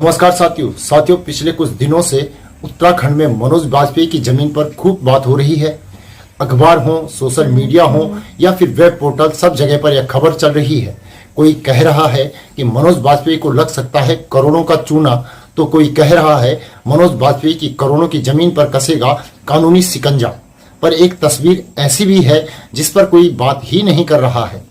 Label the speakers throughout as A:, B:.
A: नमस्कार साथियों पिछले कुछ दिनों से उत्तराखंड में मनोज बाजपेयी की जमीन पर खूब बात हो रही है। अखबार हो, सोशल मीडिया हो या फिर वेब पोर्टल, सब जगह पर यह खबर चल रही है। कोई कह रहा है कि मनोज बाजपेयी को लग सकता है करोड़ों का चूना, तो कोई कह रहा है मनोज बाजपेयी की करोड़ों की जमीन पर कसेगा कानूनी शिकंजा। पर एक तस्वीर ऐसी भी है जिस पर कोई बात ही नहीं कर रहा है।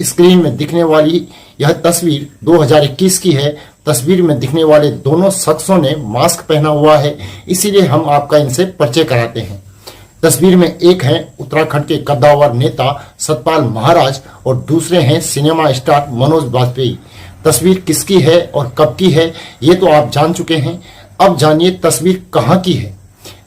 A: स्क्रीन में दिखने वाली यह तस्वीर 2021 की है। तस्वीर में दिखने वाले दोनों शख्सों ने मास्क पहना हुआ है, इसीलिए हम आपका इनसे परिचय कराते हैं। तस्वीर में एक हैं उत्तराखंड के कद्दावर नेता सतपाल महाराज और दूसरे हैं सिनेमा स्टार मनोज बाजपेयी। तस्वीर किसकी है और कब की है ये तो आप जान चुके हैं। अब जानिए तस्वीर कहाँ की है।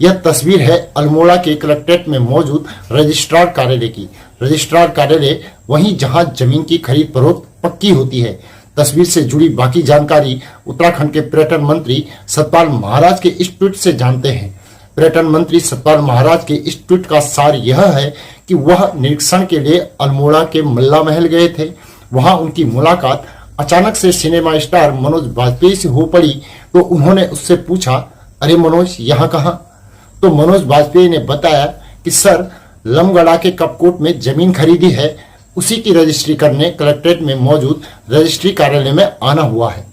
A: यह तस्वीर है अल्मोड़ा के कलेक्ट्रेट में मौजूद रजिस्ट्रार कार्यालय की। रजिस्ट्रार कार्यालय वहीं जहां जमीन की खरीद फरोख्त पक्की होती है। तस्वीर से जुड़ी बाकी जानकारी उत्तराखंड के पर्यटन मंत्री सतपाल महाराज के इस ट्वीट से जानते हैं। पर्यटन मंत्री सतपाल महाराज के इस ट्वीट का सार यह है कि वह निरीक्षण के लिए अल्मोड़ा के मल्ला महल गए थे। वहां उनकी मुलाकात अचानक से सिनेमा स्टार मनोज बाजपेयी से हो पड़ी, तो उन्होंने उससे पूछा, अरे मनोज यहाँ कहाँ? तो मनोज बाजपेयी ने बताया कि सर, लमगड़ा के कपकोट में जमीन खरीदी है, उसी की रजिस्ट्री करने कलेक्ट्रेट में मौजूद रजिस्ट्री कार्यालय में आना हुआ है।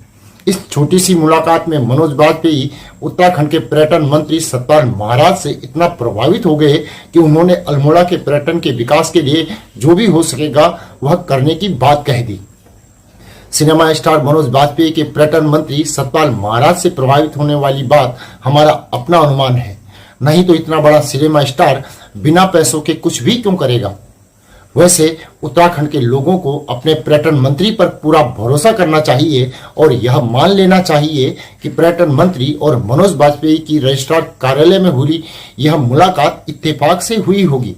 A: इस छोटी सी मुलाकात में मनोज बाजपेयी उत्तराखंड के पर्यटन मंत्री सतपाल महाराज से इतना प्रभावित हो गए कि उन्होंने अल्मोड़ा के पर्यटन के विकास के लिए जो भी हो सकेगा वह करने की बात कह दी। सिनेमा स्टार मनोज बाजपेयी के पर्यटन मंत्री सतपाल महाराज से प्रभावित होने वाली बात हमारा अपना अनुमान है, नहीं तो इतना बड़ा सिनेमा स्टार बिना पैसों के कुछ भी क्यों करेगा। वैसे उत्तराखंड के लोगों को अपने पर्यटन मंत्री पर पूरा भरोसा करना चाहिए और यह मान लेना चाहिए कि पर्यटन मंत्री और मनोज बाजपेयी की रजिस्ट्रार कार्यालय में हुई यह मुलाकात इत्तेफाक से हुई होगी।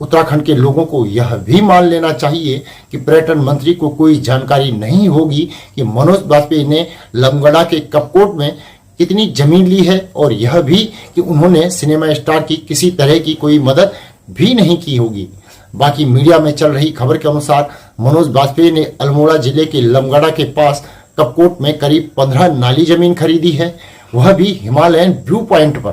A: उत्तराखंड के लोगों को यह भी मान लेना चाहिए कि पर्यटन मंत्री को कोई जानकारी नहीं होगी कि मनोज बाजपेयी ने लमगड़ा के कपकोट में कितनी जमीन ली है, और यह भी कि उन्होंने सिनेमा स्टार की किसी तरह की कोई मदद भी नहीं की होगी। बाकी मीडिया में चल रही खबर के अनुसार मनोज बाजपेयी ने अल्मोड़ा जिले के लमगड़ा के पास कपकोट में करीब 15 नाली जमीन खरीदी है, वह भी हिमालयन व्यू पॉइंट पर।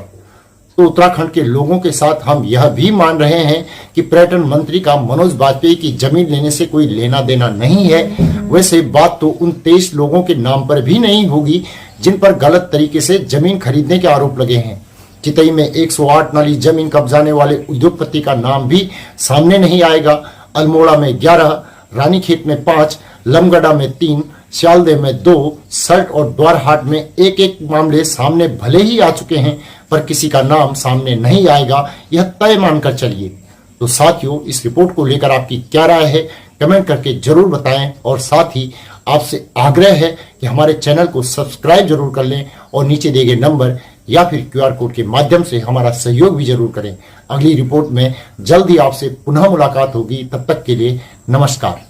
A: तो उत्तराखंड के लोगों के साथ हम यह भी मान रहे हैं कि पर्यटन मंत्री का मनोज बाजपेयी की जमीन लेने से कोई लेना देना नहीं है। वैसे बात तो उन 23 लोगों के नाम पर भी नहीं होगी जिन पर गलत तरीके से जमीन खरीदने के आरोप लगे हैं। चितई में 108 नाली जमीन कब्जाने वाले उद्योगपति का नाम भी सामने नहीं आएगा। अल्मोड़ा में 11, रानीखेत में 5, लमगड़ा में 3, सियालदे में 2, सल्ट और द्वारहाट में एक मामले सामने भले ही आ चुके हैं, पर किसी का नाम सामने नहीं आएगा, यह तय मानकर चलिए। तो साथियों, इस रिपोर्ट को लेकर आपकी क्या राय है कमेंट करके जरूर बताएं, और साथ ही आपसे आग्रह है कि हमारे चैनल को सब्सक्राइब जरूर कर लें और नीचे दिए गए नंबर या फिर QR कोड के माध्यम से हमारा सहयोग भी जरूर करें। अगली रिपोर्ट में जल्द ही आपसे पुनः मुलाकात होगी। तब तक के लिए नमस्कार।